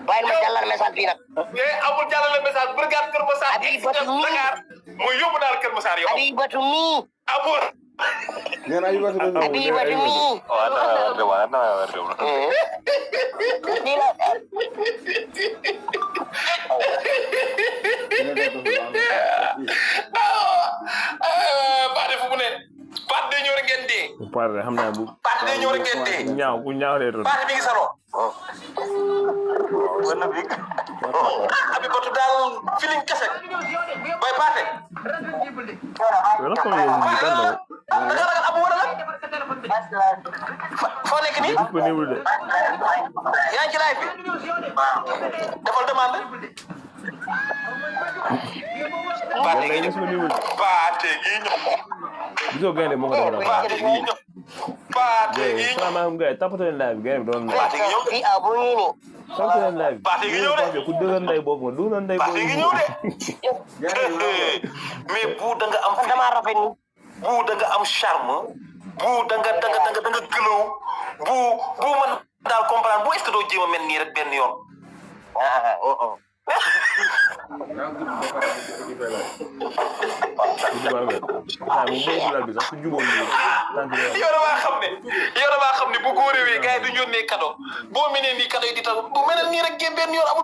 bàyyi ma jàllale message bi nag. amul jàllale message brigade Kër Massar. Habibatu mi Dakar mooy yóbbu daal Kër Massar yow. Habibatu mi. amul. nee na Habibatu mi. waaw Paate fu mu ne Paate day ñëw rek ngeen dee. Paate xam naa bu. Paate day ñëw rek ngeen dee. ku ñaaw lay doon. Paate mi ngi salon. wala bi Habibatu daal feeling kese bay Paate. wala ko yow ni kan la. da nga ragal abu wala la. foo nekk nii. disponible de. yaa ngi ci live bi. defal demande. Paate gi ñëw. Paate gi ñëw. gisoo gaynde moo ko defal. Paate gi ñëw. Paate gi ñëw. salaamaaleykum gars yi tapatu leen live bi gaynde bi doon na. Paate gi ñëw de. tapatu leen live bi. Paate gi ñëw de. ku dëgër nday boobu ma dugg na nday boobu. Paate gi ñëw de. mais bu da nga am. damaa rafet ni. bu da nga am charme. bu da nga gëlëw. bu man daal comprendre bu est-ce que doo jéem a mel nii rek benn yoon. yow damaa xam ne bu góoree gars yi du yónnee cadeau boo mënee nii cadeau yi di taw bu mel nii rek benn yoon amul.